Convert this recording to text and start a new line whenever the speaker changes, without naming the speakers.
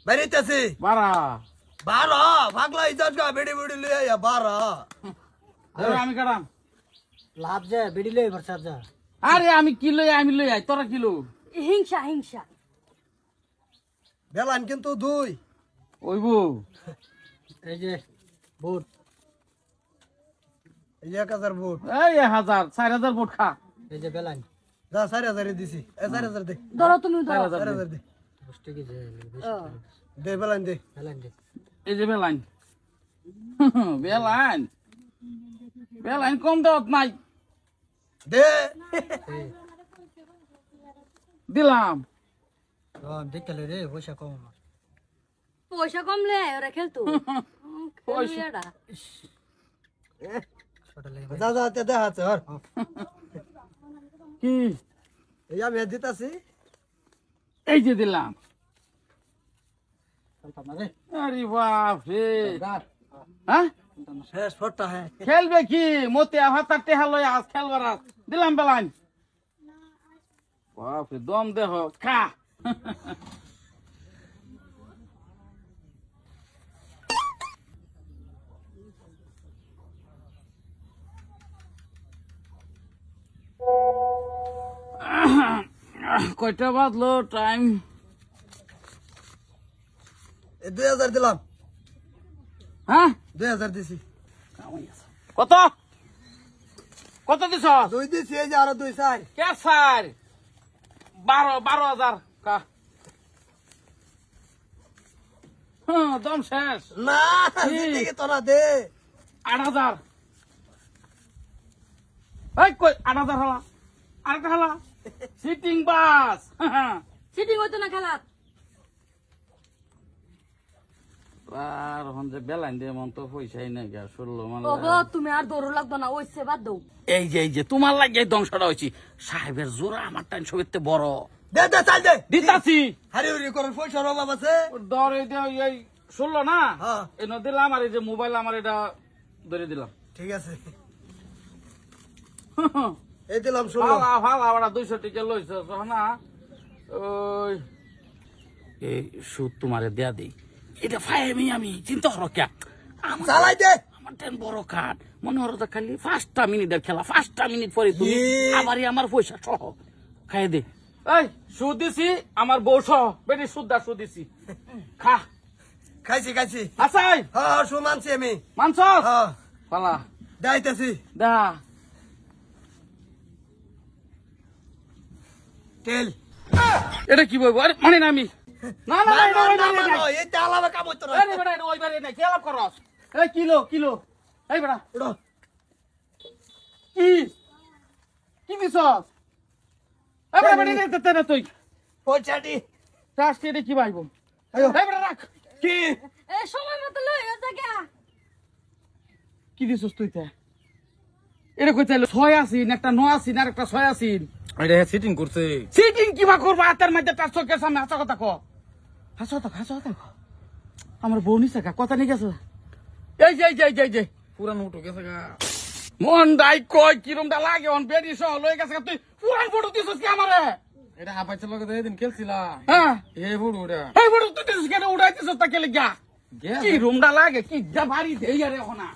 বেরিতেছি 12 পাগলা ইজাজ গা বেড়ি বেড়ি লই আয়া 12
আমি কাটাম
লাভ যা বেড়ি লই বর্ষা যা
আরে আমি কি লই আই তোরা কি লো
হিংসা হিংসা
বেলান কিন্তু 2
ওইবো
এই যে বুট
এই 1000 বুট
এই 1000 4000 বুট খা
এই যে বেলান
যা 4000 দিছি 4000 দে
ধরো তুমি ধরো
4000 দে
বুঝতে কি যে
দে বেলান দে
বেলান দে
এই যে বেলাইন বেলাইন কম দাওত নাই
দে
দিলাম
দেখলে রে পয়সা কম আমার
পয়সা কমলে ওরা খেলতো
পয়সা
ছোট লাগে
যা যা তে দেখা চর
কি
এই আমি দিতাছি
এই যে দিলাম
রে
আরে বাপ রে হ্যাঁ
শেষ ফটটা হ্যাঁ
খেলবে কি মতে হাতার টেহা লই আজ খেলবার আজ দিলাম বেলাইন বাপ রে দম দেহ খা কয়টা বাজলো টাইম
2000 দিলাম
হ্যাঁ
2000 দিছি
কত কত দিছ
2 দিছি এই যে আরো 2 চাই
কে স্যার 12,000 কা দম শেষ
না জিন্দেগি তোরা দে
8,000 এই কই 8,000 হলা আরেকটা হলা সিটিং বাস
সিটিং হইতো না খেলাত
আর হন্তে বেলাইন দিয়ে মন তো পয়সাই নাই গা 16 মাল
ওগো তুমি আর দৌড় লাগতো না ওইসে বাদ দাও
এই যে তোমার লাগে ধ্বংসটা হইছি সাহেবের জোরা আমার টাইম সবেতে বড়
দে দে চাল দে
দিতাছি
হারি উরি করে পয়সার অভাব আছে
দরে দেও এই 16 না
হ্যাঁ
এনে দিলাম আর এই যে মোবাইল আমার এটা ধরে দিলাম
ঠিক আছে এই দিলাম 16
ভালা ভালা 200 টাকা লইছ না ওই এই সুদ তোমারে দেয়া দেই এটা ফাইমি আমি চিন্তা করো কে
চালাই দে
আমার টেন বড় কাট মনে হলো তো খালি 5টা মিনিটের খেলা 5টা মিনিট পরে তুমি আবারই আমার পয়সা সহ খাই দে এই সুদ দিছি আমার বউ সহ বেটি সুদ দিছি খা
খাইছি
আসাই
হ্যাঁ সুমানছি আমি
মানছ
হ্যাঁ
ফালা
দাইতাছি
দা
তেল
এটা কি বলবো আরে মানে না আমি না না
এই তেলাবে কাম হইতো না
এই বেটা এটা ওই বারে না কি লাভ করস এই কিলো এই বেটা
উড়ো
কি দিছস এই বেটা বেটা না তুই
পয়সাটি
রাস্তে এটা কি ভাইবো
আয়ো
এই বেটা রাখ
কি
এ সময় মতো লই ও জায়গা
কি দিছস তুই তে এটা কই চাইলো 6 আছিন একটা 9 আছিন আর একটা 6 আছিন
এটা সিটিং করছে
সিটিং কিবা করবা হাতের মধ্যে তার চোখের সামনে হাসা কথা কো হাসা কথা আমার বউ নিছে কথা নিয়ে গেছে এই যে
পুরান উঠো গেছে গা
মন দাই কই কিরমটা লাগে অন বেডি সহ লই গেছে তুই পুরান ফটো দিছস কি আমারে
এটা হাফাইছে লগে দিন খেলছিলা
হ্যাঁ
এই বুড়ো ওটা
এই বড় তুই দিছস কেন উড়াইতেছস তা কে লাগা কি রুমটা লাগে কি যা ভারী দেই রে হনা